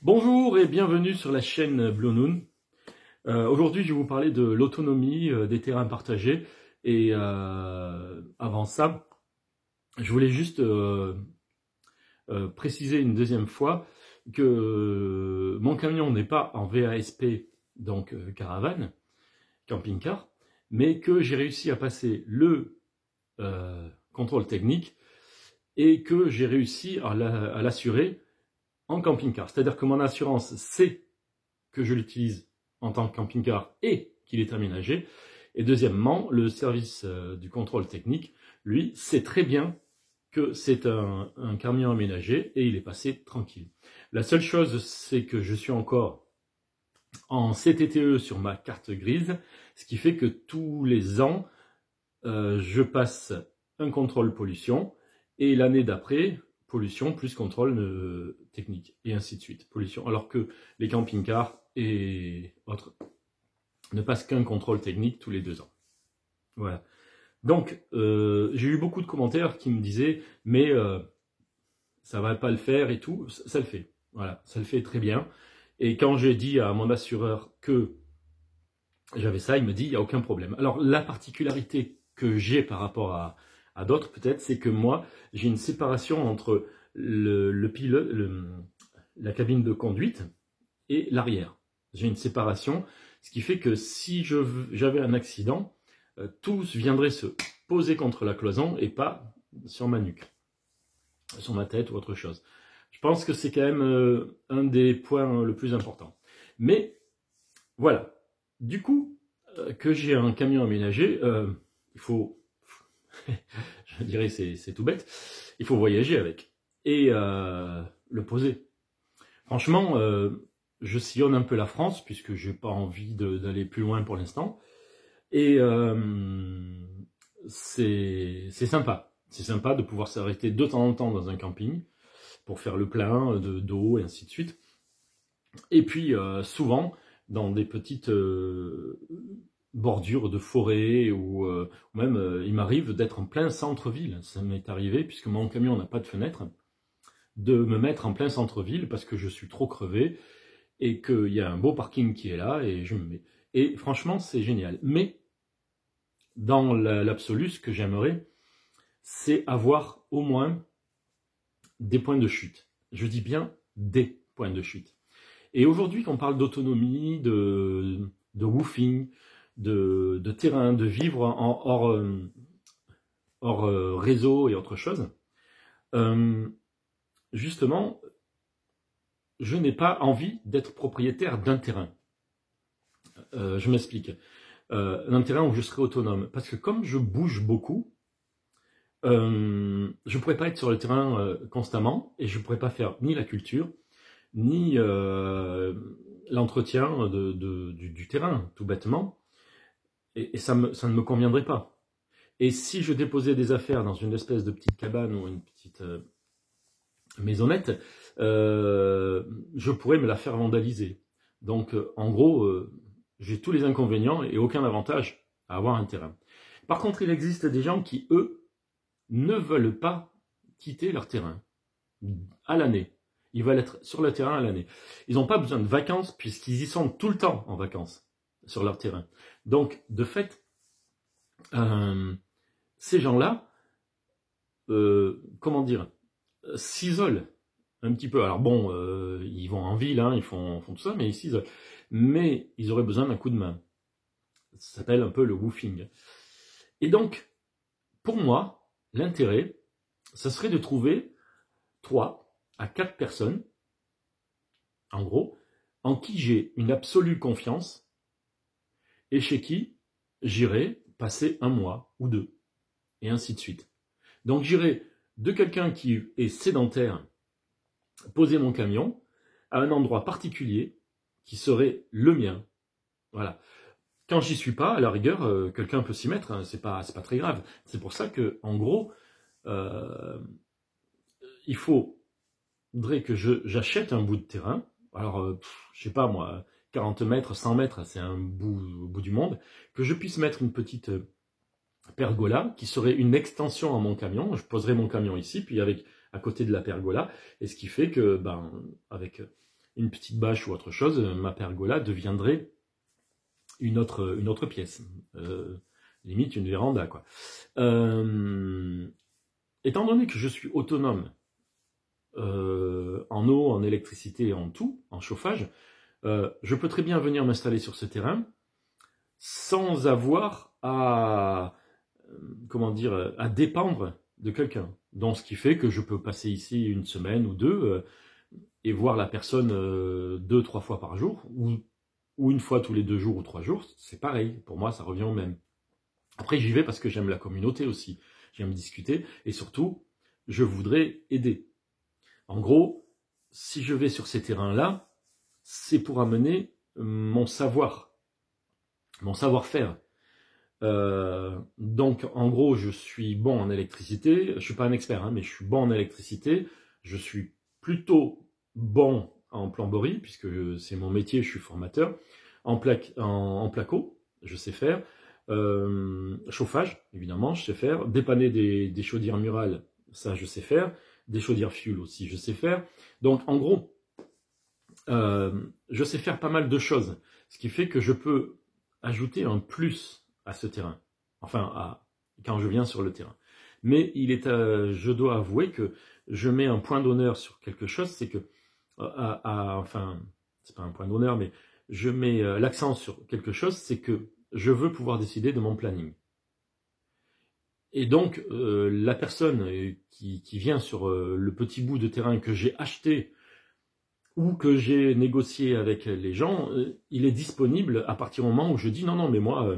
Bonjour et bienvenue sur la chaîne Blue Noon. Aujourd'hui, je vais vous parler de l'autonomie des terrains partagés. Et avant ça, je voulais juste préciser une deuxième fois que mon camion n'est pas en VASP, donc caravane, camping-car, mais que j'ai réussi à passer le contrôle technique et que j'ai réussi à l'assurer en camping-car. C'est-à-dire que mon assurance sait que je l'utilise en tant que camping-car et qu'il est aménagé. Et deuxièmement, le service du contrôle technique, lui, sait très bien que c'est un camion aménagé et il est passé tranquille. La seule chose, c'est que je suis encore en CTTE sur ma carte grise, ce qui fait que tous les ans, je passe un contrôle pollution et l'année d'après, pollution plus contrôle technique, et ainsi de suite. Pollution. Alors que les camping-cars et autres ne passent qu'un contrôle technique tous les 2 ans. Voilà. Donc, j'ai eu beaucoup de commentaires qui me disaient « mais ça va pas le faire et tout ». Ça le fait. Voilà, ça le fait très bien. Et quand j'ai dit à mon assureur que j'avais ça, il me dit « il n'y a aucun problème ». Alors, la particularité que j'ai par rapport à d'autres, peut-être, c'est que moi, j'ai une séparation entre le pilote, la cabine de conduite et l'arrière. J'ai une séparation, ce qui fait que si j'avais un accident, tous viendraient se poser contre la cloison et pas sur ma nuque, sur ma tête ou autre chose. Je pense que c'est quand même un des points le plus important. Mais voilà, du coup, que j'ai un camion aménagé, il faut, je dirais c'est tout bête, il faut voyager avec et le poser. Franchement, je sillonne un peu la France puisque j'ai pas envie d'aller plus loin pour l'instant. Et c'est sympa. C'est sympa de pouvoir s'arrêter de temps en temps dans un camping pour faire le plein d'eau et ainsi de suite. Et puis souvent dans des petites bordures de forêt ou même il m'arrive d'être en plein centre-ville. Ça m'est arrivé puisque mon camion n'a pas de fenêtre, de me mettre en plein centre-ville parce que je suis trop crevé et qu'il y a un beau parking qui est là et je me mets. Et franchement, c'est génial. Mais dans l'absolu, ce que j'aimerais, c'est avoir au moins des points de chute. Je dis bien des points de chute. Et aujourd'hui, quand on parle d'autonomie, de woofing, de terrain, de vivre hors réseau et autre chose, justement, je n'ai pas envie d'être propriétaire d'un terrain. Je m'explique. Un terrain où je serai autonome. Parce que comme je bouge beaucoup, je ne pourrais pas être sur le terrain constamment et je ne pourrais pas faire ni la culture, ni l'entretien du terrain, tout bêtement. Et ça ne me conviendrait pas. Et si je déposais des affaires dans une espèce de petite cabane ou une petite maisonnette, je pourrais me la faire vandaliser. Donc, en gros, j'ai tous les inconvénients et aucun avantage à avoir un terrain. Par contre, il existe des gens qui, eux, ne veulent pas quitter leur terrain à l'année. Ils veulent être sur le terrain à l'année. Ils n'ont pas besoin de vacances puisqu'ils y sont tout le temps en vacances sur leur terrain. Donc, de fait, ces gens-là, comment dire, s'isolent un petit peu. Alors bon, ils vont en ville, hein, ils font tout ça, mais ils s'isolent. Mais ils auraient besoin d'un coup de main. Ça s'appelle un peu le woofing. Et donc, pour moi, l'intérêt, ça serait de trouver 3 à 4 personnes, en gros, en qui j'ai une absolue confiance et chez qui j'irai passer 1 mois ou 2, et ainsi de suite. Donc j'irai de quelqu'un qui est sédentaire, poser mon camion à un endroit particulier qui serait le mien. Voilà. Quand j'y suis pas, à la rigueur, quelqu'un peut s'y mettre, hein, c'est pas très grave. C'est pour ça que, en gros, il faudrait que j'achète un bout de terrain. Alors, je sais pas moi, 40 mètres, 100 mètres, c'est un bout au bout du monde, que je puisse mettre une petite pergola qui serait une extension à mon camion. Je poserai mon camion ici, puis à côté de la pergola, et ce qui fait que, avec une petite bâche ou autre chose, ma pergola deviendrait une autre pièce. Limite une véranda, quoi. Étant donné que je suis autonome en eau, en électricité, en tout, en chauffage, je peux très bien venir m'installer sur ce terrain sans avoir à, comment dire, à dépendre de quelqu'un. Donc, ce qui fait que je peux passer ici une semaine ou deux et voir la personne 2-3 fois par jour, ou une fois tous les 2 jours ou 3 jours, c'est pareil. Pour moi, ça revient au même. Après, j'y vais parce que j'aime la communauté aussi. J'aime discuter et surtout, je voudrais aider. En gros, si je vais sur ces terrains-là, c'est pour amener mon savoir, mon savoir-faire. Donc, en gros, je suis bon en électricité. Je suis pas un expert, hein, mais je suis bon en électricité. Je suis plutôt bon en plomberie, puisque c'est mon métier, je suis formateur. En placo, je sais faire. Chauffage, évidemment, je sais faire. Dépanner des chaudières murales, ça, je sais faire. Des chaudières fuel aussi, je sais faire. Donc, en gros, je sais faire pas mal de choses. Ce qui fait que je peux ajouter un plus à ce terrain. Enfin, quand je viens sur le terrain. Mais je dois avouer que je mets un point d'honneur sur quelque chose, c'est que, enfin, c'est pas un point d'honneur, mais je mets l'accent sur quelque chose, c'est que je veux pouvoir décider de mon planning. Et donc, la personne qui vient sur le petit bout de terrain que j'ai acheté ou que j'ai négocié avec les gens, il est disponible à partir du moment où je dis non, mais moi,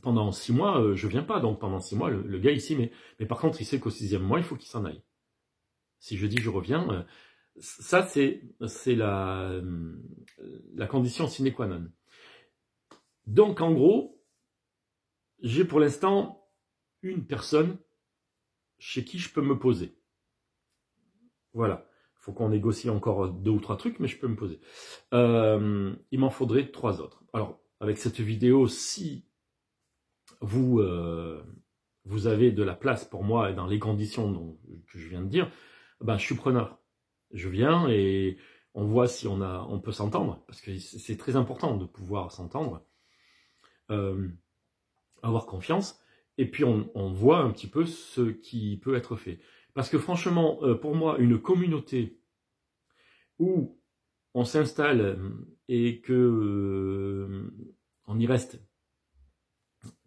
pendant 6 mois, je viens pas. Donc pendant 6 mois, le gars ici, mais par contre, il sait qu'au 6e mois, il faut qu'il s'en aille. Si je dis je reviens, ça c'est la condition sine qua non. Donc en gros, j'ai pour l'instant une personne chez qui je peux me poser. Voilà. Il faut qu'on négocie encore 2 ou 3 trucs, mais je peux me poser. Il m'en faudrait 3 autres. Alors, avec cette vidéo, si vous avez de la place pour moi et dans les conditions que je viens de dire, ben, je suis preneur. Je viens et on voit si on peut s'entendre, parce que c'est très important de pouvoir s'entendre, avoir confiance, et puis on voit un petit peu ce qui peut être fait. Parce que franchement, pour moi, une communauté où on s'installe et que on y reste,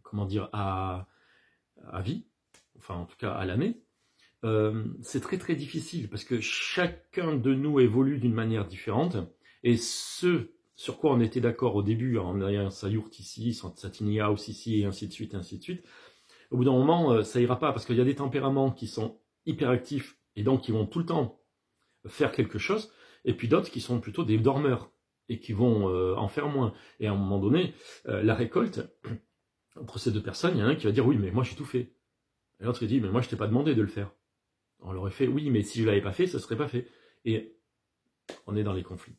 comment dire, à vie, enfin en tout cas à l'année, c'est très très difficile parce que chacun de nous évolue d'une manière différente et ce sur quoi on était d'accord au début en ayant sa yourte ici, sa tiny house ici et ainsi de suite, au bout d'un moment ça ira pas parce qu'il y a des tempéraments qui sont hyperactifs et donc qui vont tout le temps faire quelque chose et puis d'autres qui sont plutôt des dormeurs et qui vont en faire moins. Et à un moment donné, la récolte, entre ces 2 personnes, il y en a un qui va dire oui mais moi j'ai tout fait. Et l'autre il dit mais moi je t'ai pas demandé de le faire. On leur aurait fait oui mais si je l'avais pas fait, ça serait pas fait. Et on est dans les conflits.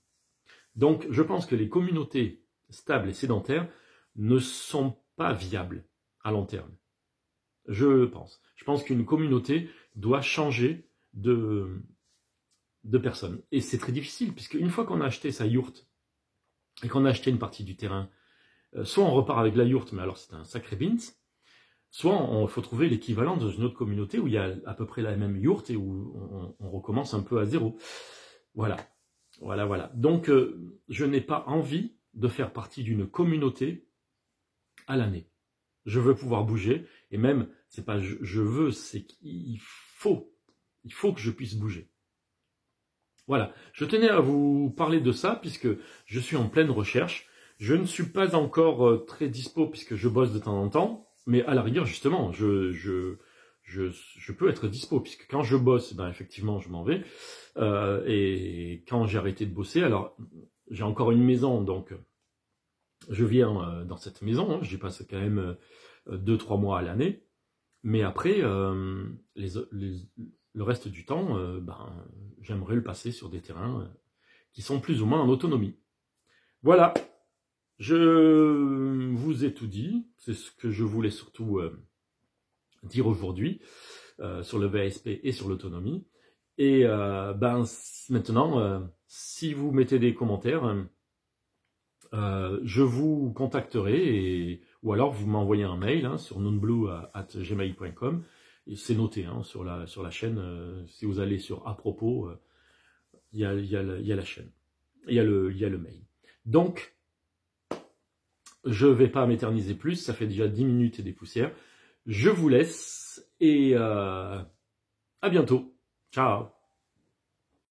Donc je pense que les communautés stables et sédentaires ne sont pas viables à long terme. Je pense qu'une communauté doit changer de personnes. Et c'est très difficile, puisque une fois qu'on a acheté sa yourte, et qu'on a acheté une partie du terrain, soit on repart avec la yourte, mais alors c'est un sacré bins, soit il faut trouver l'équivalent dans une autre communauté où il y a à peu près la même yourte et où on recommence un peu à zéro. Voilà. Donc, je n'ai pas envie de faire partie d'une communauté à l'année. Je veux pouvoir bouger, et même, c'est pas je veux, c'est qu'il faut que je puisse bouger. Voilà, je tenais à vous parler de ça, puisque je suis en pleine recherche. Je ne suis pas encore très dispo, puisque je bosse de temps en temps, mais à la rigueur, justement, je peux être dispo, puisque quand je bosse, ben effectivement, je m'en vais. Et quand j'ai arrêté de bosser, alors, j'ai encore une maison, donc je viens dans cette maison, hein, j'y passe quand même 2-3 mois à l'année, mais après, le reste du temps, j'aimerais le passer sur des terrains qui sont plus ou moins en autonomie. Voilà, je vous ai tout dit, c'est ce que je voulais surtout dire aujourd'hui sur le VASP et sur l'autonomie. Et maintenant, si vous mettez des commentaires, je vous contacterai, ou alors vous m'envoyez un mail sur noonblue@gmail.com. Et c'est noté sur la chaîne. Si vous allez sur à propos, il y a la chaîne, il y a le mail. Donc, je vais pas m'éterniser plus, ça fait déjà 10 minutes et des poussières. Je vous laisse et à bientôt. Ciao.